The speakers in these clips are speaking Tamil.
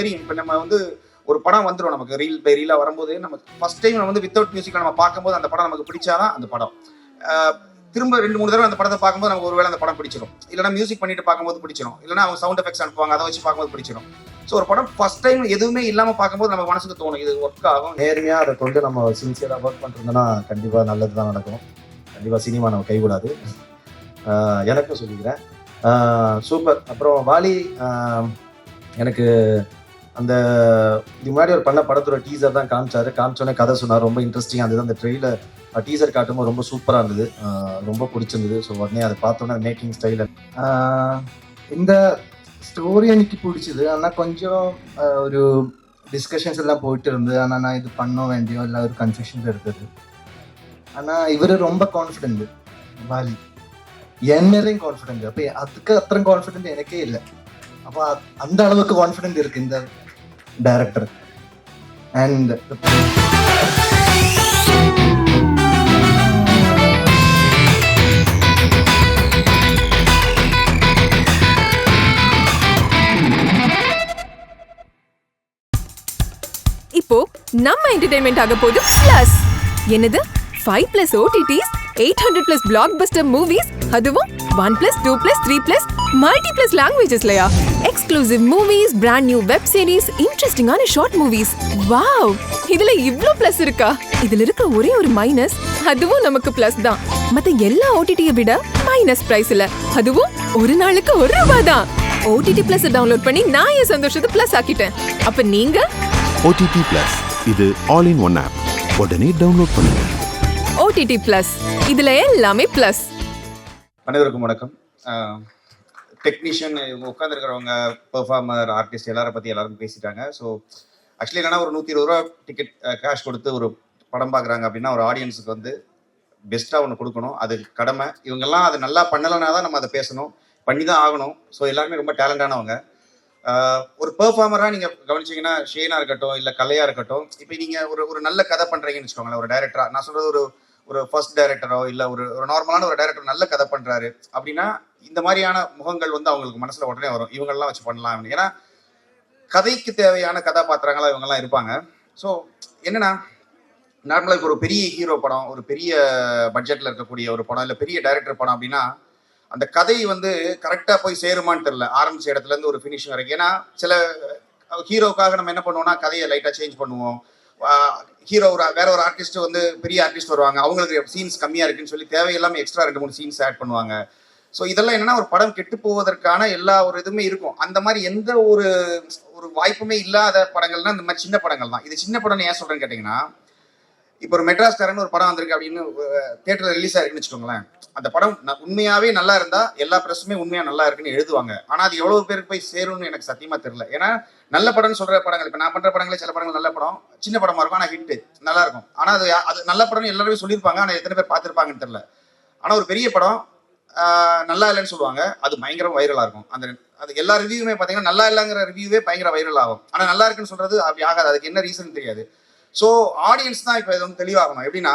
தெரியும். இப்ப நம்ம வந்து ஒரு படம் வந்துரும் நமக்கு ரீல் பை ரீலா வரும்போது நம்ம ஃபர்ஸ்ட் டைம் நம்ம வந்து வித்தவுட் மியூசிக்ல நம்ம பார்க்கும்போது அந்த படம் நமக்கு பிடிச்சாதான் அந்த படம். திரும்ப 2-3 தடவை அந்த படத்தை பார்க்கும்போது நமக்கு ஒருவேளை அந்த படம் பிடிச்சிடும். இல்லைன்னா மியூசிக் பண்ணிட்டு பார்க்கும்போது பிடிச்சிடும். இல்லைன்னா அவங்க சவுண்ட் எஃபெக்ட்ஸ் அனுப்புவாங்க, அதை வச்சு பார்க்கும்போது பிடிச்சிடும். ஸோ ஒரு படம் ஃபர்ஸ்ட் டைம் எதுவுமே இல்லாம பார்க்கும்போது நம்ம மனசுக்கு தோணும் இது ஒர்க் ஆகும். நேர்மையா அதை கொண்டு நம்ம சின்சியரா ஒர்க் பண்ணிருந்தோம்னா கண்டிப்பா நல்லது தான் நடக்கும். கண்டிப்பா சினிமா நம்ம கைவிடாது. எனக்கும் சொல்லிக்கிறேன். சூப்பர். அப்புறம் வாலி எனக்கு அந்த இது முன்னாடி ஒரு பண்ண படத்தோட டீசர் தான் காமிச்சோன்னே கதை சொன்னார். ரொம்ப இன்ட்ரெஸ்டிங்காக இருந்தது. அந்த ட்ரெயிலர் டீசர் காட்டும்போது ரொம்ப சூப்பராக இருந்தது, ரொம்ப பிடிச்சிருந்தது. ஸோ உடனே அதை பார்த்தோன்னே மேக்கிங் ஸ்டைல இந்த ஸ்டோரி எனக்கு பிடிச்சது. ஆனால் கொஞ்சம் ஒரு டிஸ்கஷன்ஸ் எல்லாம் போயிட்டு இருந்தது. ஆனால் நான் இது பண்ண வேண்டியோ இல்லை ஒரு கன்ஃபியூஷன்ஸ் இருக்குது. ஆனால் இவர் ரொம்ப கான்ஃபிடென்ட் வாலி, என் மேலேயும் கான்ஃபிடென்ட். அப்போ அதுக்கு அத்தனை கான்ஃபிடென்ட் எனக்கே இல்லை. அப்போ அந்த அளவுக்கு கான்ஃபிடென்ட் இருக்கு இந்த டைரக்டர். அண்ட் இப்போ நம்ம என்டர்டைன்மெண்ட் ஆக போது பிளஸ். என்னது 5+ OTTs, 800+ பிளாக்பஸ்டர் மூவிஸ், அதுவும் 1+, 2+, 3+ மல்டி+ லாங்குவேஜஸ்லயா? Exclusive movies, brand new web series, இன்ட்ரெஸ்டிங்கான ஷார்ட் மூவிஸ். வாவ், இதுல இவ்ளோ பிளஸ் இருக்கா? இதுல இருக்க ஒரே ஒரு மைனஸ், அதுவும் நமக்கு பிளஸ் தான். மத்த எல்லா OTT-ய விட மைனஸ் பிரைஸ் இல்ல, அதுவும் ஒரு நாளுக்கு ₹1 தான். OTT Plus டவுன்லோட் பண்ணி நான் என் சந்தோஷத்தை பிளஸ் ஆக்கிட்டேன். அப்ப நீங்க OTT Plus இது ஆல் இன் ஒன் ஆப். உடனே டவுன்லோட் பண்ணுங்க. OTT Plus இதுல எல்லாமே பிளஸ். அனைவருக்கும் வணக்கம். டெக்னீஷியன் உட்காந்துருக்கிறவங்க, பெர்ஃபார்மர், ஆர்டிஸ்ட் எல்லாரை பற்றி எல்லாரும் பேசிட்டாங்க. ஸோ ஆக்சுவலி என்னன்னா ஒரு ₹120 டிக்கெட் கேஷ் கொடுத்து ஒரு படம் பார்க்குறாங்க அப்படின்னா ஒரு ஆடியன்ஸுக்கு வந்து பெஸ்ட்டாக ஒன்று கொடுக்கணும். அது கடமை. இவங்கெல்லாம் அது நல்லா பண்ணலைன்னா தான் நம்ம அதை பேசணும், பண்ணி தான் ஆகணும். ஸோ எல்லாருமே ரொம்ப டேலண்டானவங்க. ஒரு பெர்ஃபார்மராக நீங்கள் கவனிச்சிங்கன்னா ஷேனாக இருக்கட்டும் இல்லை கலையாக இருக்கட்டும், இப்போ நீங்கள் ஒரு நல்ல கதை பண்ணுறீங்கன்னு வச்சுக்கோங்களேன். ஒரு டைரக்டராக நான் சொல்கிறது ஒரு ஃபர்ஸ்ட் டைரக்டரோ இல்லை ஒரு நார்மலான ஒரு டைரக்டர் நல்ல கதை பண்ணுறாரு அப்படின்னா இந்த மாதிரியான முகங்கள் வந்து அவங்களுக்கு மனசில் உடனே வரும். இவங்கெல்லாம் வச்சு பண்ணலாம். ஏன்னா கதைக்கு தேவையான கதாபாத்திரங்களா இவங்கெல்லாம் இருப்பாங்க. ஸோ என்னன்னா நார்மலாக இப்போ ஒரு பெரிய ஹீரோ படம், ஒரு பெரிய பட்ஜெட்டில் இருக்கக்கூடிய ஒரு படம் இல்லை பெரிய டைரக்டர் படம் அப்படின்னா அந்த கதை வந்து கரெக்டாக போய் சேருமான்னு தெரியல, ஆரம்பிச்ச இடத்துலேருந்து ஒரு ஃபினிஷிங் வரைக்கும். ஏன்னா சில ஹீரோக்காக நம்ம என்ன பண்ணுவோம்னா கதையை லைட்டாக சேஞ்ச் பண்ணுவோம். ஹீரோ வேற ஒரு ஆர்டிஸ்ட் வந்து பெரிய ஆர்டிஸ்ட் வருவாங்க, அவங்களுக்கு சீன்ஸ் கம்மியாக இருக்குன்னு சொல்லி தேவையில்லாமல் எக்ஸ்ட்ரா 2-3 சீன்ஸ் ஆட் பண்ணுவாங்க. ஸோ இதெல்லாம் என்னன்னா ஒரு படம் கெட்டு போவதற்கான எல்லா ஒரு இதுவுமே இருக்கும். அந்த மாதிரி எந்த ஒரு வாய்ப்புமே இல்லாத படங்கள்னா இந்த மாதிரி சின்ன படங்கள் தான். இது சின்ன படம்னு ஏன் சொல்றேன்னு கேட்டிங்கன்னா, இப்போ ஒரு மெட்ராஸ்காரன் ஒரு படம் வந்திருக்கு அப்படின்னு தியேட்டர்ல ரிலீஸ் ஆயிருக்குன்னு வச்சுக்கோங்களேன். அந்த படம் உண்மையாவே நல்லா இருந்தா எல்லா பிரஸுமே உண்மையா நல்லா இருக்குன்னு எழுதுவாங்க. ஆனா அது எவ்வளவு பேருக்கு போய் சேரும்னு எனக்கு சத்தியமா தெரியல. ஏன்னா நல்ல படம்னு சொல்ற படங்கள், இப்ப நான் பண்ற படங்களே சில படங்கள் நல்ல படம், சின்ன படமா இருக்கும், ஆனா ஹிட் நல்லா இருக்கும். ஆனா அது நல்ல படம்னு எல்லாருமே சொல்லியிருப்பாங்க, ஆனா எத்தனை பேர் பார்த்திருப்பாங்கன்னு தெரியல. ஆனா ஒரு பெரிய படம் நல்லா இல்லைன்னு சொல்லுவாங்க, அது பயங்கரம் வைரலா இருக்கும். அது எல்லா ரிவ்யூமே பாத்தீங்கன்னா நல்லா இல்லைங்கிற ரிவ்யூவே பயங்கர வைரல் ஆகும். ஆனா நல்லா இருக்குன்னு சொல்றது அப்படி ஆகாது. அதுக்கு என்ன ரீசன் தெரியாது. ஸோ ஆடியன்ஸ் தான் இப்போ இது வந்து தெளிவாகணும். எப்படின்னா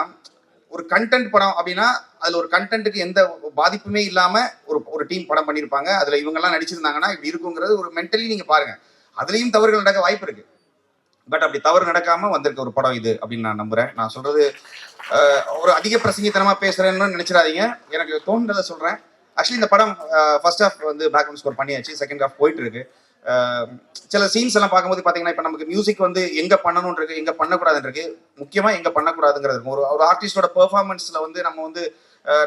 ஒரு கண்டென்ட் படம் அப்படின்னா அதில் ஒரு கண்டென்ட்டுக்கு எந்த பாதிப்புமே இல்லாமல் ஒரு டீம் படம் பண்ணியிருப்பாங்க. அதில் இவங்கெல்லாம் நடிச்சிருந்தாங்கன்னா இப்படி இருக்குங்கிறது ஒரு மென்டலி நீங்கள் பாருங்க. அதுலேயும் தவறுகள் நடக்க வாய்ப்பு இருக்கு. பட் அப்படி தவறு நடக்காம வந்திருக்க ஒரு படம் இது அப்படின்னு நான் நம்புறேன். நான் சொல்றது ஒரு அதிக பிரசங்கித்தனமா பேசுறேன்னு நினைச்சிடாதீங்க, எனக்கு தோன்றதை சொல்றேன். ஆக்சுவலி இந்த படம் ஃபர்ஸ்ட் ஹாஃப் வந்து பேக்ரவுண்ட் ஸ்கோர் பண்ணியாச்சு, செகண்ட் ஹாஃப் போயிட்டு இருக்கு. சில சீன்ஸ் எல்லாம் பார்க்கும்போது பார்த்தீங்கன்னா இப்போ நமக்கு மியூசிக் வந்து எங்கே பண்ணணும்னு இருக்கு, எங்கே பண்ணக்கூடாதுன்னு இருக்கு. முக்கியமாக எங்கே பண்ணக்கூடாதுங்கிறது இருக்கும். ஒரு ஆர்டிஸ்டோட பெர்ஃபார்மன்ஸில் வந்து நம்ம வந்து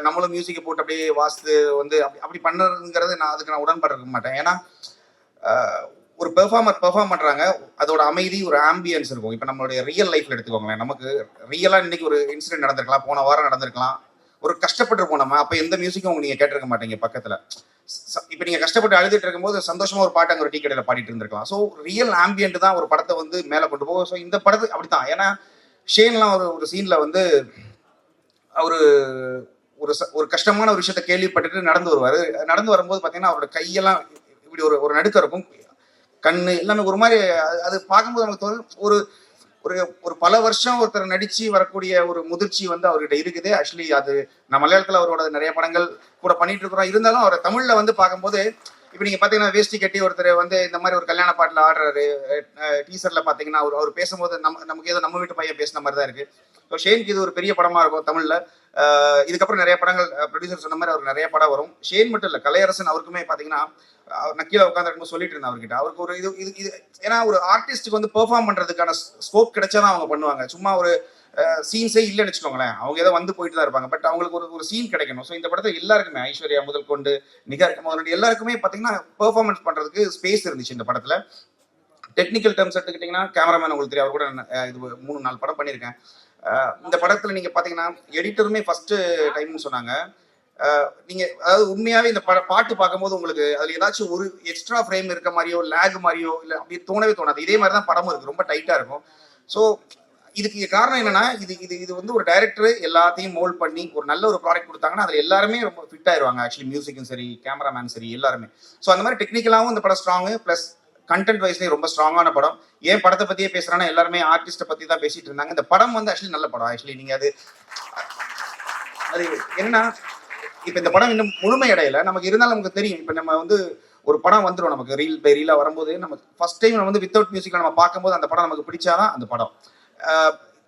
நம்மளும் மியூசிக்கை போட்டு அப்படியே வாசித்து வந்து அப்படி பண்ணுறதுங்கிறது அதுக்கு நான் உடன்பட இருக்க மாட்டேன். ஏன்னா ஒரு பெர்ஃபார்மர் பெர்ஃபார்ம் பண்ணுறாங்க, அதோட அமைதி ஒரு ஆம்பியன்ஸ் இருக்கும். இப்போ நம்மளுடைய ரியல் லைஃப்ல எடுத்துக்கோங்களேன், நமக்கு ரியலாக இன்னைக்கு ஒரு இன்சிடென்ட் நடந்திருக்கலாம், போன வாரம் நடந்திருக்கலாம், ஒரு கஷ்டப்பட்டுருப்போம் நம்ம. அப்போ எந்த மியூசிக்கும் நீங்கள் கேட்டிருக்க மாட்டீங்க பக்கத்தில். இப்போ நீங்கள் கஷ்டப்பட்டு அழுதுட்டு இருக்கும்போது சந்தோஷமா ஒரு பாட்டு அங்கே ஒரு டீ கடையில் பாடிட்டு இருந்திருக்கலாம். ஸோ ரியல் ஆம்பியன்ட் தான் ஒரு படத்தை வந்து மேலே கொண்டு போகும். ஸோ இந்த படத்துக்கு அப்படித்தான். ஏன்னா ஷேன்லாம் ஒரு சீன்ல வந்து அவரு ஒரு கஷ்டமான ஒரு விஷயத்த கேள்விப்பட்டுட்டு நடந்து வரும்போது பார்த்தீங்கன்னா அவரோட கையெல்லாம் இப்படி ஒரு நடுக்கம் இருக்கும், கண்ணு எல்லாமே ஒரு மாதிரி. அது பார்க்கும்போது நமக்கு ஒரு ஒரு பல வருஷம் ஒருத்தர் நடிச்சு வரக்கூடிய ஒரு முதிர்ச்சி வந்து அவர்கிட்ட இருக்குது. ஆக்சுவலி அது நான் மலையாளத்தில் அவரோட நிறைய படங்கள் கூட பண்ணிட்டு இருக்கிறோம். இருந்தாலும் அவரை தமிழ்ல வந்து பார்க்கும்போது இப்போ நீங்கள் பார்த்தீங்கன்னா வேஷ்டி கட்டி ஒருத்தர் வந்து இந்த மாதிரி ஒரு கல்யாண பாட்டில் ஆடுறாரு. டீசரில் பார்த்தீங்கன்னா அவர் பேசும்போது நமக்கு ஏதோ நம்ம வீட்டு பையன் பேசின மாதிரி தான் இருக்குது. ஸோ ஷேனுக்கு இது ஒரு பெரிய படமாக இருக்கும் தமிழில். இதுக்கப்புறம் நிறைய படங்கள் ப்ரொடியூசர் சொன்ன மாதிரி அவருக்கு நிறைய படம் வரும். ஷேன் மட்டும் இல்லை, கலையரசன் அவருக்குமே பார்த்தீங்கன்னா நான் கீழே உட்காந்துருக்கும் சொல்லிட்டு இருந்தேன் அவர்கிட்ட. அவருக்கு ஒரு இது ஏன்னா ஒரு ஆர்டிஸ்ட்டுக்கு வந்து பெர்ஃபார்ம் பண்ணுறதுக்கான ஸ்கோப் கிடைச்சாதான் அவங்க பண்ணுவாங்க. சும்மா ஒரு சீன்ஸே இல்லைன்னு வச்சுக்கோங்களேன், அவங்க ஏதோ வந்து போயிட்டு தான் இருப்பாங்க. பட் அவங்களுக்கு ஒரு சீன் கிடைக்கணும். ஸோ இந்த படத்தை எல்லாருக்குமே, ஐஸ்வர்யா முதல் கொண்டு நிகார் முதல் எல்லாருக்குமே பார்த்தீங்கன்னா பெர்ஃபார்மன்ஸ் பண்ணுறதுக்கு ஸ்பேஸ் இருந்துச்சு இந்த படத்தில். டெக்னிக்கல் டேர்ம்ஸ் எடுத்துக்கிட்டிங்கன்னா கேமராமேன் உங்களுக்கு தெரியும், அவர் கூட இது 3-4 படம் பண்ணியிருக்கேன். இந்த படத்தில் நீங்கள் பார்த்தீங்கன்னா எடிட்டருமே ஃபஸ்ட்டு டைம்னு சொன்னாங்க. நீங்கள் அதாவது உண்மையாகவே இந்த பாட்டு பார்க்கும்போது உங்களுக்கு அதில் ஏதாச்சும் ஒரு எக்ஸ்ட்ரா ஃப்ரேம் இருக்க மாதிரியோ லேக் மாதிரியோ இல்லை அப்படி தோணவே தோணாது. இதே மாதிரி தான் படமும் இருக்குது, ரொம்ப டைட்டாக இருக்கும். ஸோ இதுக்கு காரணம் என்னன்னா, இது வந்து ஒரு டைரக்டர் எல்லாத்தையும் மோல்ட் பண்ணி ஒரு நல்ல ஒரு ப்ராடக்ட் கொடுத்தாங்கன்னா அதில் எல்லாருமே ரொம்ப ஃபிட் ஆயிடுவாங்க. ஆக்சுவலி மியூசிக்கும் சரி, கேமராமேன் சரி, எல்லாருமே. ஸோ அந்த மாதிரி டெக்னிக்கலாகவும் இந்த படம் ஸ்ட்ராங்கு, ப்ளஸ் கண்டென்ட் வைஸ்லேயும் ரொம்ப ஸ்ட்ராங்கான படம். ஏன் படத்தை பற்றியே பேசுகிறேன்னா எல்லாருமே ஆர்டிஸ்ட்டை பற்றி தான் பேசிட்டு இருந்தாங்க. இந்த படம் வந்து ஆக்சுவலி நல்ல படம். ஆக்சுவலி நீங்கள் அது என்னன்னா, இப்போ இந்த படம் இன்னும் முழுமை அடையலை. நமக்கு இருந்தாலும் நமக்கு தெரியும். இப்போ நம்ம வந்து ஒரு படம் வந்துடும் நமக்கு ரீல் பை ரீலாக வரும்போது, நம்ம ஃபர்ஸ்ட் டைம் நம்ம வந்து வித்தவுட் மியூசிக்கில் நம்ம பார்க்கும்போது அந்த படம் நமக்கு பிடிச்சாதான் அந்த படம்.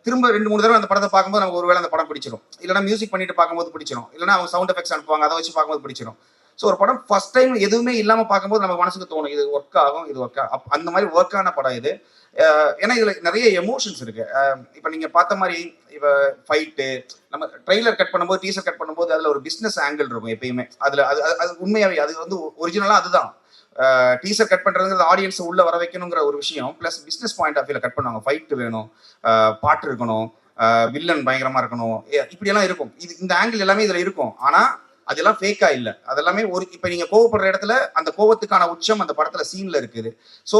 திரும்ப 2-3 தடவை அந்த படத்தை பார்க்கும்போது நமக்கு ஒருவேளை அந்த படம் பிடிச்சிடும். இல்லைனா மியூசிக் பண்ணிட்டு பார்க்கும்போது பிடிச்சிடும். இல்லைனா அவங்க சவுண்ட் எஃபெக்ட்ஸ் அனுப்புவாங்க, அதை வச்சு பார்க்கும்போது பிடிச்சிடும். ஸோ ஒரு படம் ஃபர்ஸ்ட் டைம் எதுவுமே இல்லாமல் பார்க்கும்போது நம்ம மனசுக்கு தோணும் இது ஒர்க் ஆகும், இது ஒர்க் ஆகும். அந்த மாதிரி ஒர்க் ஆன படம் இது. ஏன்னா இதில் நிறைய எமோஷன்ஸ் இருக்கு. இப்போ நீங்கள் பார்த்த மாதிரி இப்போ ஃபைட்டு, நம்ம ட்ரெய்லர் கட் பண்ணும்போது, டீசர் கட் பண்ணும்போது அதில் ஒரு பிஸ்னஸ் ஆங்கிள் இருக்கும் எப்பயுமே. அதில் அது உண்மையாகவே அது வந்து ஒரிஜினலாக அதுதான். டீசர் கட் பண்ணுறதுங்கிறது ஆடியன்ஸ் உள்ள வர வைக்கணுங்கிற ஒரு விஷயம். ப்ளஸ் பிஸ்னஸ் பாயிண்ட் ஆஃப் வியூல கட் பண்ணுவாங்க. ஃபைட்டு வேணும், பாட்டு இருக்கணும், வில்லன் பயங்கரமா இருக்கணும், இப்படியெல்லாம் இருக்கும். இந்த ஆங்கிள் எல்லாமே இதில் இருக்கும். ஆனால் அதெல்லாம் ஃபேக்கா இல்லை. அதெல்லாமே இப்போ நீங்கள் கோவப்படுற இடத்துல அந்த கோவத்துக்கான உச்சம் அந்த படத்தில் சீனில் இருக்குது. ஸோ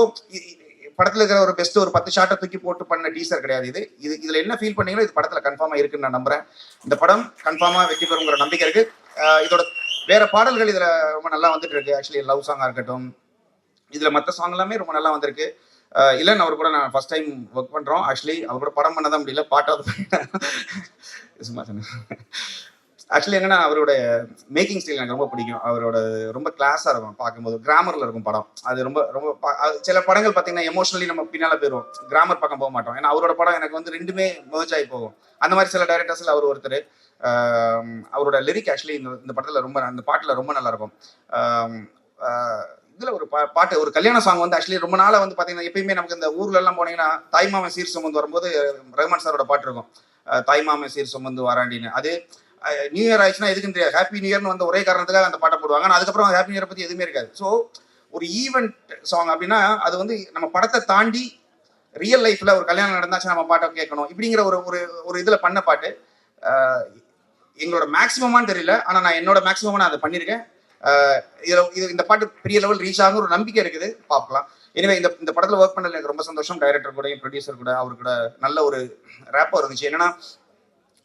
படத்தில் இருக்கிற ஒரு பெஸ்ட் ஒரு 10 ஷாட்டை தூக்கி போட்டு பண்ண டீசர் கிடையாது இது. இதில் என்ன ஃபீல் பண்ணீங்களோ இது படத்தில் கன்ஃபார்மாக இருக்குன்னு நான் நம்புறேன். இந்த படம் கன்ஃபார்மாக வெற்றி பெறுங்கிற நம்பிக்கை இருக்கு. இதோட வேற பாடல்கள் இதுல ரொம்ப நல்லா வந்துட்டு இருக்கு. ஆக்சுவலி லவ் சாங்கா இருக்கட்டும், இதுல மற்ற சாங் எல்லாமே ரொம்ப நல்லா வந்திருக்கு. இல்லைன்னு அவர் கூட நான் ஃபர்ஸ்ட் டைம் ஒர்க் பண்றோம். ஆக்சுவலி அவர் கூட படம் பண்ணதான் முடியல, பாட்டாவது சும்மா சொன்னேன். ஆக்சுவலி என்னன்னா அவரோட மேக்கிங் ஸ்டைல் எனக்கு ரொம்ப பிடிக்கும். அவரோட ரொம்ப கிளாஸா இருக்கும் பார்க்கும்போது. கிராமர்ல இருக்கும் படம். அது ரொம்ப ரொம்ப சில படங்கள் பார்த்தீங்கன்னா எமோஷனலி நம்ம பின்னால போயிடுவோம், கிராமர் பக்கம் போக மாட்டோம். ஏன்னா அவரோட படம் எனக்கு வந்து ரெண்டுமே மெர்ஜ் ஆகி போகும். அந்த மாதிரி சில டைரக்டர்ஸ்ல அவர் ஒருத்தர். அவரோட லிரிக் ஆக்சுவலி இந்த படத்தில் ரொம்ப, அந்த பாட்டில் ரொம்ப நல்லா இருக்கும். இதில் ஒரு பாட்டு, ஒரு கல்யாண சாங் வந்து ஆக்சுவலி ரொம்ப நாளாக வந்து பார்த்தீங்கன்னா எப்பயுமே நமக்கு இந்த ஊர்ல எல்லாம் போனீங்கன்னா தாய்மாமன் சீர் சுமந்து வரும்போது ரஹ்மான் சாரோட பாட்டு இருக்கும், தாய்மாமன் சீர் சுமந்து வாராண்டின்னு. அது நியூ இயர் ஆயிடுச்சுன்னா எதுக்குன்னு தெரியாது, ஹாப்பி நியூ இயர்னு வந்த ஒரே காரணத்துக்காக அந்த பாட்டை போடுவாங்க. ஆனால் அதுக்கப்புறம் ஹாப்பி நியூ இயர் பற்றி எதுவுமே இருக்காது. ஸோ ஒரு ஈவெண்ட் சாங் அப்படின்னா அது வந்து நம்ம படத்தை தாண்டி ரியல் லைஃப்ல ஒரு கல்யாணம் நடந்தாச்சு நம்ம பாட்டை கேட்கணும் இப்படிங்கிற ஒரு இதில் பண்ண பாட்டு. எங்களோட மேக்ஸிமமானு தெரியல, ஆனால் நான் என்னோட மேக்ஸிமமாக நான் அதை பண்ணியிருக்கேன். இந்த பாட்டு பெரிய லெவல் ரீச் ஆகும் ஒரு நம்பிக்கை இருக்குது, பார்க்கலாம். எனவே இந்த படத்தில் ஒர்க் பண்ணல எனக்கு ரொம்ப சந்தோஷம். டைரக்டர் கூட, ப்ரொடியூசர் கூட, அவரு கூட நல்ல ஒரு ரேப்பாக இருந்துச்சு. என்னன்னா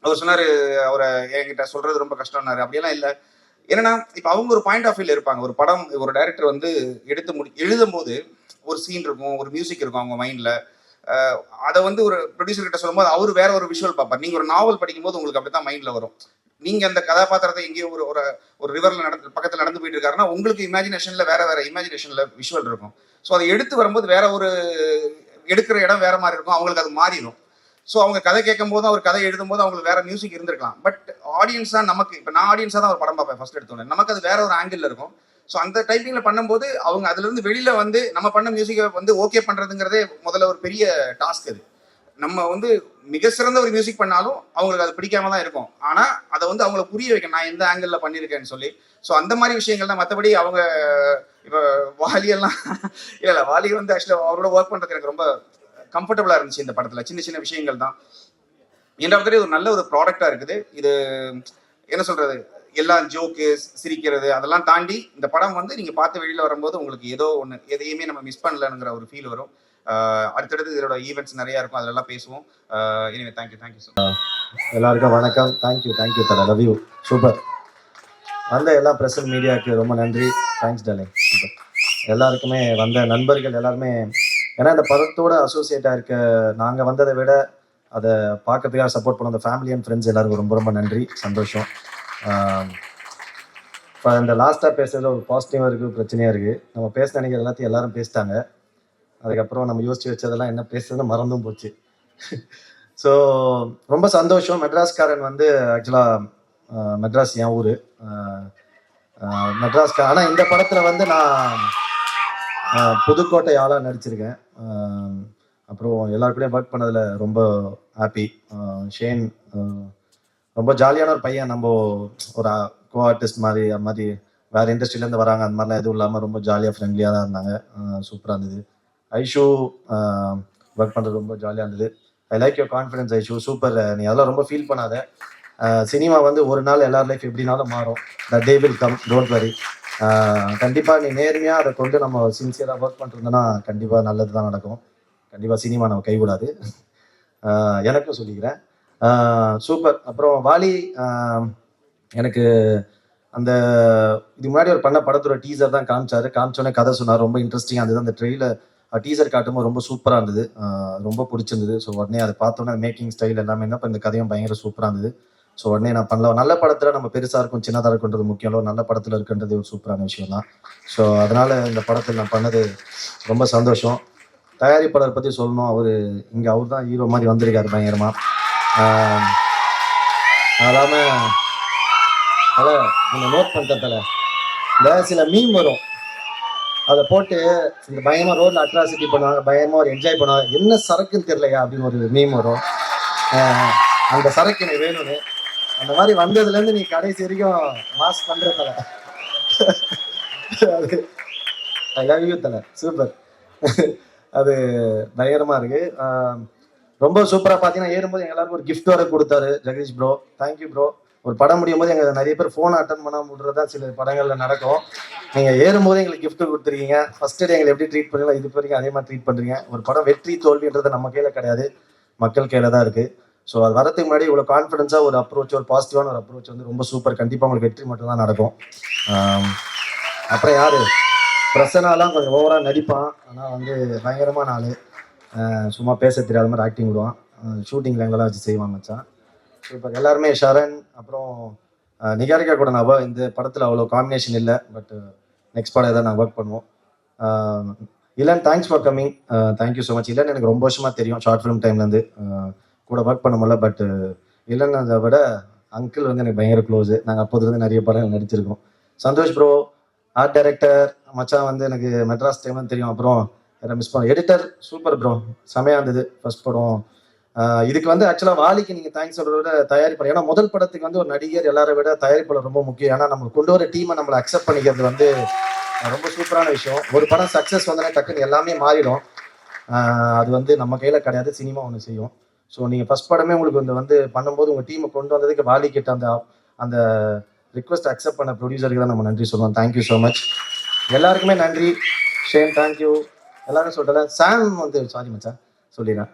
அவர் சொன்னார், அவரை என்கிட்ட சொல்றது ரொம்ப கஷ்டம்னாரு. அப்படியெல்லாம் இல்லை. என்னன்னா இப்போ அவங்க ஒரு பாயிண்ட் ஆஃப் வியூல இருப்பாங்க. ஒரு படம் ஒரு டைரக்டர் வந்து எழுதும் போது ஒரு சீன் இருக்கும், ஒரு மியூசிக் இருக்கும் அவங்க மைண்ட்ல. அதை வந்து ஒரு ப்ரொடியூசர் கிட்ட சொல்லும்போது அவர் வேற ஒரு விஷுவல் பார்ப்பார். நீங்க ஒரு நாவல் படிக்கும்போது உங்களுக்கு அப்படித்தான் மைண்ட்ல வரும். நீங்க அந்த கதாபாத்திரத்தை எங்கேயோ ஒரு ரிவர்ல பக்கத்துல நடந்து போயிட்டு இருக்காருன்னா உங்களுக்கு இமேஜினேஷன்ல வேற இமேஜினேஷன்ல விஷுவல் இருக்கும். ஸோ அதை எடுத்து வரும்போது வேற ஒரு எடுக்கிற இடம் வேற மாதிரி இருக்கும், அவங்களுக்கு அது மாறிடும். ஸோ அவங்க கதை கேட்கும் போது, அவர் கதை எழுதும் போது அவங்களுக்கு வேற மியூசிக் இருந்திருக்கலாம். பட் ஆடியன்ஸ் தான் நமக்கு, இப்போ நான் ஆடியன்ஸாக தான் ஒரு படம் பார்ப்பேன் ஃபர்ஸ்ட் எடுத்தோன்னே, நமக்கு அது வேற ஒரு ஆங்கிள் இருக்கும். ஸோ அந்த டைப்பிங்ல பண்ணும்போது அவங்க அதுல இருந்து வெளியில வந்து நம்ம பண்ண மியூசிக்கை வந்து ஓகே பண்றதுங்கிறதே முதல்ல ஒரு பெரிய டாஸ்க். அது நம்ம வந்து மிக சிறந்த ஒரு மியூசிக் பண்ணாலும் அவங்களுக்கு அது பிடிக்காம தான் இருக்கும். ஆனா அதை வந்து அவங்கள புரிய வைக்க நான் எந்த ஆங்கிள் பண்ணியிருக்கேன்னு சொல்லி. ஸோ அந்த மாதிரி விஷயங்கள் தான். மற்றபடி அவங்க இப்போ வாலியெல்லாம் இல்லை, வாலி வந்து ஆக்சுவலாக அவரோட ஒர்க் பண்றது எனக்கு ரொம்ப கம்ஃபர்டபுளா இருந்துச்சு இந்த படத்துல. சின்ன சின்ன விஷயங்கள் தான் என்றாவது ஒரு நல்ல ஒரு ப்ராடக்டா இருக்குது. இது என்ன சொல்றது, எல்லாம் ஜோக்கு சிரிக்கிறது அதெல்லாம் தாண்டி இந்த படம் வந்து நீங்க பார்த்து வெளியில வரும்போது உங்களுக்கு ஏதோ ஒன்று, எதையுமே நம்ம மிஸ் பண்ணலங்கிற ஒரு ஃபீல் வரும். அடுத்தடுத்து இதோட ஈவெண்ட்ஸ் நிறைய இருக்கும், அதெல்லாம் பேசுவோம். Anyway thank you so much. எல்லாருக்கும் வணக்கம். Thank you Tada, love you. Super. வந்த எல்லா ப்ரெஸ் மீடியாவுக்கு ரொம்ப நன்றி. Thanks darling. சூப்பர். எல்லாருக்குமே வந்த நண்பர்கள் எல்லாருமே, ஏன்னா இந்த படத்தோட அசோசியேட்டாக இருக்க நாங்கள் வந்ததை விட அதை பார்க்கறதுக்காக சப்போர்ட் பண்ண அந்த ஃபேமிலி அண்ட் ஃப்ரெண்ட்ஸ் எல்லாருக்கும் ரொம்ப ரொம்ப நன்றி, சந்தோஷம். இப்போ இந்த லாஸ்ட்டாக பேசுறதுல ஒரு பாசிட்டிவாக இருக்குது, பிரச்சனையாக இருக்குது. நம்ம பேச நினைக்கிற எல்லாத்தையும் எல்லாரும் பேசிட்டாங்க. அதுக்கப்புறம் நம்ம யோசிச்சு வச்சதெல்லாம் என்ன பேசுறதுன்னு மறந்தும் போச்சு. ஸோ ரொம்ப சந்தோஷம். மெட்ராஸ்காரன் வந்து ஆக்சுவலாக மெட்ராஸ் என் ஊர். மெட்ராஸ்க்கு ஆனால் இந்த படத்தில் வந்து நான் புதுக்கோட்டை ஆளாக நடிச்சிருக்கேன். அப்புறம் எல்லாரு கூடயும் ஒர்க் பண்ணதில் ரொம்ப ஹாப்பி. ஷேன் ரொம்ப ஜாலியான ஒரு பையன். நம்ம ஒரு கோ ஆர்டிஸ்ட் மாதிரி அது மாதிரி வேறு இண்டஸ்ட்ரியிலேருந்து வராங்க, அந்த மாதிரிலாம் எதுவும் இல்லாமல் ரொம்ப ஜாலியாக ஃப்ரெண்ட்லியாக தான் இருந்தாங்க. சூப்பராக இருந்தது. ஐஷு ஒர்க் பண்ணுறது ரொம்ப ஜாலியாக இருந்தது. I like your confidence Aishu, super. நீ அதெல்லாம் ரொம்ப ஃபீல் பண்ணாத. சினிமா வந்து ஒரு நாள் எல்லார் லைஃப் எப்படினாலும் மாறும். The day will come, don't worry. கண்டிப்பாக நீ நேர்மையாக அதை கொண்டு நம்ம சின்சியராக ஒர்க் பண்ணிருந்தோன்னா கண்டிப்பாக நல்லது தான் நடக்கும். கண்டிப்பாக சினிமா நம்ம கைவிடாது. எனக்கும் சொல்லிக்கிறேன். சூப்பர். அப்புறம் வாலி எனக்கு அந்த இதுக்கு முன்னாடி ஒரு பண்ண படத்தோட டீசர் தான் காமிச்சோன்னே கதை சொன்னார். ரொம்ப இன்ட்ரெஸ்டிங்காக இருந்தது. அந்த ட்ரெயிலர் டீசர் காட்டும்போது ரொம்ப சூப்பராக இருந்தது, ரொம்ப பிடிச்சிருந்தது. ஸோ உடனே அதை பார்த்தோன்னே மேக்கிங் ஸ்டைல் எல்லாமே என்ன இந்த கதையும் பயங்கர சூப்பராக இருந்தது. ஸோ உடனே நான் பண்ணல. நல்ல படத்தில் நம்ம பெருசாக இருக்கும் சின்னதாக இருக்குன்றது முக்கியம் இல்லை, நல்ல படத்தில் இருக்குன்றது ஒரு சூப்பரான விஷயம் தான். ஸோ அதனால் இந்த படத்தில் நான் பண்ணது ரொம்ப சந்தோஷம். தயாரிப்பாளர் பற்றி சொல்லணும். அவர் தான் ஹீரோ மாதிரி வந்திருக்காரு பயங்கரமாக. அதாமல் நீங்கள் நோட் பண்ணுறதில்ல இந்த சில மீம் வரும், அதை போட்டு இந்த பயமாக ரோட்டில் அட்ராசிட்டி பண்ணுவாங்க, பயமாக ஒரு என்ஜாய் பண்ணுவாங்க. என்ன சரக்குன்னு தெரியலையா அப்படின்னு ஒரு மீம் வரும். அந்த சரக்கு எனக்கு வேணும்னு அந்த மாதிரி வந்ததுலேருந்து நீ கடைசி வரைக்கும் மாஸ் பண்ணுற தலை. அது ஐ லவ் யூ தலை, சூப்பர். அது பயங்கரமாக இருக்குது. ரொம்ப சூப்பராக பார்த்தீங்கன்னா ஏறும்போது எல்லாருக்கும் ஒரு கிஃப்ட் வர கொடுத்தாரு ஜெகதீஷ் ப்ரோ. Thank you bro. ஒரு படம் முடியும் போது எங்கள் நிறைய பேர் ஃபோன் அட்டன் பண்ணாமல் விட்றதா சில படங்களில் நடக்கும். நீங்கள் ஏறும்போது எங்களுக்கு கிஃப்ட் கொடுத்துருக்கீங்க. ஃபஸ்ட்டு டே எங்களை எப்படி ட்ரீட் பண்ணுறீங்களோ இது வரைக்கும் அதே மாதிரி ட்ரீட் பண்ணுறீங்க. ஒரு படம் வெற்றி தோல்வின்றது நம்ம கையில் கிடையாது, மக்கள் கையில் தான் இருக்குது. ஸோ அது வரதுக்கு முன்னாடி இவ்வளோ கான்ஃபிடென்ஸாக ஒரு அப்ரோச், ஒரு பாசிட்டிவான ஒரு அப்ரோச் வந்து ரொம்ப சூப்பர். கண்டிப்பாக உங்களுக்கு வெற்றி மட்டும்தான் நடக்கும். அப்புறம் யார் பிரசனாலாம் கொஞ்சம் ஓவராக நடிப்பான், ஆனால் வந்து பயங்கரமான ஆள். சும்மா பேச தெரியாத மாதிரி ஆக்டிங் விடுவான். ஷூட்டிங் லைன்லாம் வச்சு செய்வான் மச்சான், சூப்பர். எல்லாருமே ஷரண் அப்புறம் நிகாரிகா கூட நான் இந்த படத்தில் அவ்வளோ காம்பினேஷன் இல்லை, பட் நெக்ஸ்ட் படம் எதாவது நான் ஒர்க் பண்ணுவோம். Ilan thanks for coming, thank you so much. Ilan எனக்கு ரொம்ப வருஷமாக தெரியும், ஷார்ட் ஃபிலிம் டைம்லேருந்து கூட ஒர்க் பண்ண முடியல. பட் இளன் அதை விட அங்கிள் வந்து எனக்கு பயங்கர க்ளோஸு. நாங்கள் அப்போதுலேருந்து நிறைய படங்கள் நடிச்சிருக்கோம். சந்தோஷ் ப்ரோ ஆர்ட் டைரக்டர் மச்சான் வந்து எனக்கு மெட்ராஸ் டைம்லாம் தெரியும். அப்புறம் வேறு மிஸ் பண்ண எடிட்டர் சூப்பர் ப்ரோ, செமையாக இருந்தது ஃபர்ஸ்ட் படம். இதுக்கு வந்து ஆக்சுவலாக வாலிக்கு நீங்கள் தேங்க்ஸ் சொல்கிறத விட தயாரிப்பாளர், ஏன்னா முதல் படத்துக்கு வந்து ஒரு நடிகர் எல்லாரை விட தயாரிப்பாளர் ரொம்ப முக்கியம். ஏன்னா நம்ம கொண்டு வர டீமை நம்மளை அக்செப்ட் பண்ணிக்கிறது வந்து ரொம்ப சூப்பரான விஷயம். ஒரு படம் சக்ஸஸ் வந்தோடனே டக்குன்னு எல்லாமே மாறிடும். அது வந்து நம்ம கையில் கிடையாது, சினிமா ஒன்று செய்யும். ஸோ நீங்கள் ஃபஸ்ட் படமே உங்களுக்கு வந்து பண்ணும்போது உங்கள் டீமை கொண்டு வந்ததுக்கு வாலிக்கிட்ட அந்த ரிக்வெஸ்ட் அக்செப்ட் பண்ண ப்ரொடியூசருக்கு தான் நம்ம நன்றி சொல்லுவோம். Thank you so much. எல்லாருக்குமே நன்றி. Shane thank you. எல்லாரும் சொல்கிறல. சாம் வந்து சாரி மச்சான் சொல்லிடுறேன்.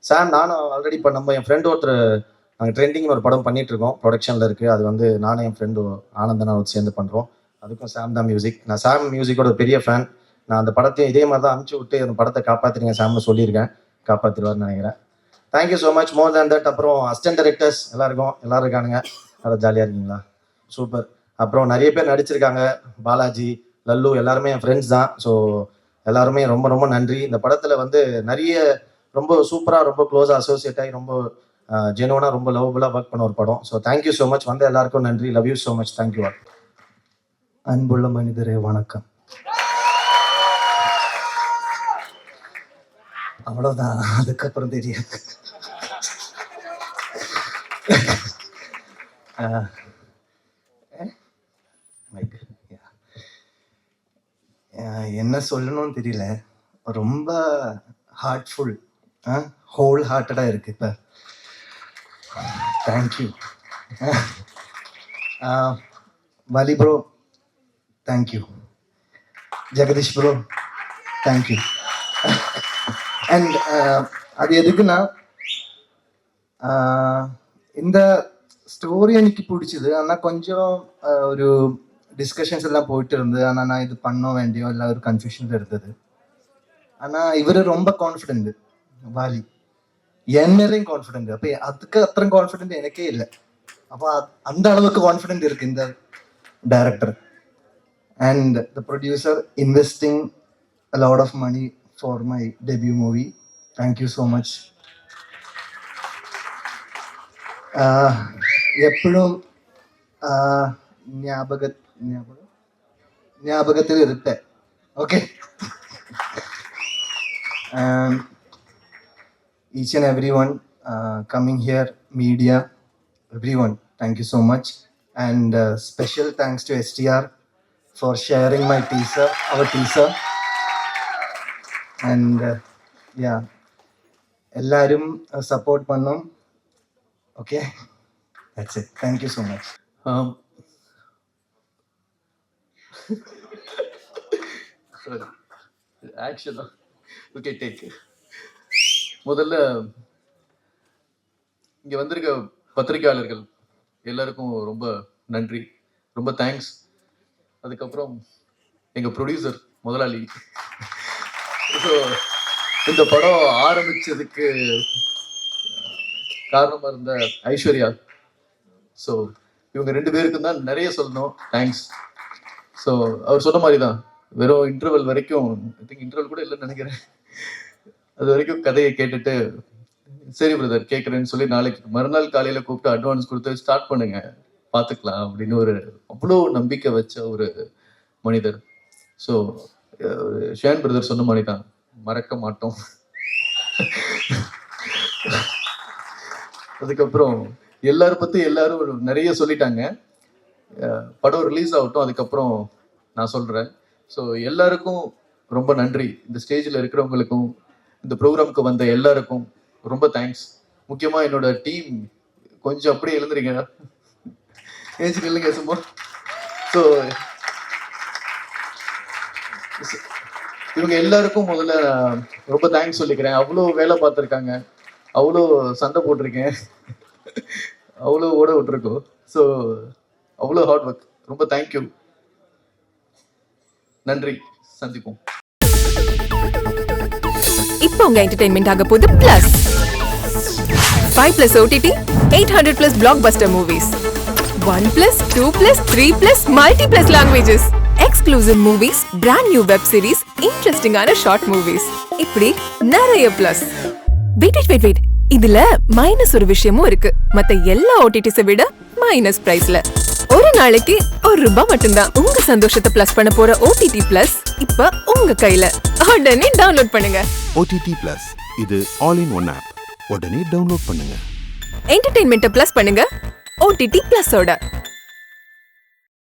சாம் நானும் ஆல்ரெடி பண்ணும்போது என் ஃப்ரெண்டு ஒருத்தர் நாங்கள் ட்ரெண்டிங்னு ஒரு படம் பண்ணிகிட்ருக்கோம், ப்ரொடக்ஷனில் இருக்குது. அது வந்து நானும் என் ஃப்ரெண்டு ஆனந்தனா சேர்ந்து பண்ணுறோம். அதுக்கும் சாம் தான் மியூசிக். நான் சாம் மியூசிக்கோட ஒரு பெரிய ஃபேன். நான் அந்த படத்தையும் இதே மாதிரி தான் அனுப்பிச்சி விட்டு அந்த படத்தை காப்பாற்றுறீங்க சாம்னு சொல்லியிருக்கேன். காப்பாற்றிடுவார்னு நினைக்கிறேன். Thank you so much. More than that. அப்புறம் அசிஸ்டன்ட் டைரக்டர்ஸ் எல்லாரும் இருக்கானுங்க. நல்லா ஜாலியாக இருக்கீங்களா? சூப்பர். அப்புறம் நிறைய பேர் நடிச்சிருக்காங்க, பாலாஜி, லல்லு, எல்லாருமே என் ஃப்ரெண்ட்ஸ் தான். ஸோ எல்லாருமே ரொம்ப ரொம்ப நன்றி. இந்த படத்தில் வந்து நிறைய ரொம்ப சூப்பராக ரொம்ப க்ளோஸாக அசோசியேட் ஆகி ரொம்ப ஜெனுவனாக ரொம்ப லவ்வபுளாக ஒர்க் பண்ண ஒரு படம். So thank you so much. வந்த எல்லாருக்கும் நன்றி. Love you so much. Thank you all. அன்புள்ள மனிதரே வணக்கம். அவ்வளோதான், அதுக்கப்புறம் தெரியாது. என்ன சொல்லணும்னு தெரியல, ரொம்ப ஹார்ட்ஃபுல், ஹோல் ஹார்ட்டடாக இருக்கு இப்போ. Thank you Vaali bro, thank you Jagadeesh bro, thank you. And அது எதுக்குன்னா, இந்த ஸ்டோரி எனக்கு பிடிச்சது. ஆனால் கொஞ்சம் ஒரு டிஸ்கஷன்ஸ் எல்லாம் போயிட்டு இருந்தது. ஆனால் நான் இது பண்ண வேண்டியோ இல்லை ஒரு கன்ஃபியூஷன்ஸ் இருந்தது. ஆனால் இவர் ரொம்ப கான்ஃபிடென்ட் வாலி, என் மேலேயும் கான்ஃபிடென்ட். அப்போ அதுக்கு அத்தனை கான்ஃபிடென்ட் எனக்கே இல்லை. அப்போ அந்த அளவுக்கு கான்ஃபிடென்ட் இருக்கு இந்த director, and the producer investing a lot of money for my debut movie. Thank you so much. എപ്പോഴും ஞாபகத்தில் இருப்பேன். Okay. Each and everyone coming here, media, everyone, thank you so much. And special thanks to STR for sharing my teaser, our teaser. And yeah, எல்லாரும் support பண்ணோம். Okay, that's it. Thank you so much. ஆக்ஷனா ஓகே டேக். முதல்ல இங்கே வந்திருக்க பத்திரிகையாளர்கள் எல்லாருக்கும் ரொம்ப நன்றி, ரொம்ப தேங்க்ஸ். அதுக்கப்புறம் எங்கள் ப்ரொடியூசர் முதலாளி. ஸோ இந்த படம் ஆரம்பித்ததுக்கு காரணமாக இருந்த ஐஸ்வர்யா. ஸோ இவங்க 2 பேருக்கும் தான் நிறைய சொல்லணும் தேங்க்ஸ். ஸோ அவர் சொன்ன மாதிரி தான், வெறும் இன்டர்வல் வரைக்கும், ஐ திங்க் இன்டர்வல் கூட இல்லைன்னு நினைக்கிறேன், அது வரைக்கும் கதையை கேட்டுட்டு சரி பிரதர் கேட்குறேன்னு சொல்லி நாளைக்கு மறுநாள் காலையில் கூப்பிட்டு அட்வான்ஸ் கொடுத்து ஸ்டார்ட் பண்ணுங்க பார்த்துக்கலாம் அப்படின்னு ஒரு அவ்வளோ நம்பிக்கை வச்ச ஒரு மனிதர். ஸோ ஷேன் பிரதர் சொன்ன மாதிரி தான், மறக்க மாட்டோம். அதுக்கப்புறம் எல்லாரும் பற்றி எல்லாரும் நிறைய சொல்லிட்டாங்க. படம் ரிலீஸ் ஆகட்டும், அதுக்கப்புறம் நான் சொல்கிறேன். ஸோ எல்லாருக்கும் ரொம்ப நன்றி. இந்த ஸ்டேஜில் இருக்கிறவங்களுக்கும் இந்த ப்ரோக்ராமுக்கு வந்த எல்லாருக்கும் ரொம்ப தேங்க்ஸ். முக்கியமாக என்னோட டீம் கொஞ்சம் அப்படியே எழுந்துறீங்க, ஏஜ் இல்லைங்க சும்மா. ஸோ இவங்க எல்லாருக்கும் முதல்ல ரொம்ப தேங்க்ஸ் சொல்லிக்கிறேன். அவ்வளோ வேலை பார்த்துருக்காங்க, அவ்வளோ சண்டை போட்டிருக்கேன், அவ்வளோ ஓட விட்டுருக்கோம். ஸோ அவ்வளோ ஹார்ட் ஒர்க், ரொம்ப தேங்க்யூ, நன்றி, சந்திப்போம். இப்போ உங்க என்டர்டெயின்மெண்ட் ஆக போகுது plus 5+ OTT 800+ blockbuster movies 1+, 2+, 3+, multi+ languages exclusive movies, brand new web series, interesting ஆன short movies, இப்படி நிறைய பிளஸ். வெயிட் இதுல மைனஸ் ஒரு விஷயமும் இருக்கு. மத்த எல்லா ஓடிடிஸை விட மைனஸ் பிரைஸ்ல ஒரு நாளைக்கு ₹1 மட்டும்தான். உங்க சந்தோஷத்தை பிளஸ் பண்ண போற OTT பிளஸ் இப்ப உங்க கையில. உடனே டவுன்லோட் பண்ணுங்க. OTT Plus இது ஆல் இன் ஒன் ஆப். உடனே டவுன்லோட் பண்ணுங்க. என்டர்டெயின்மெண்ட்டை பிளஸ் பண்ணுங்க OTT பிளஸோட.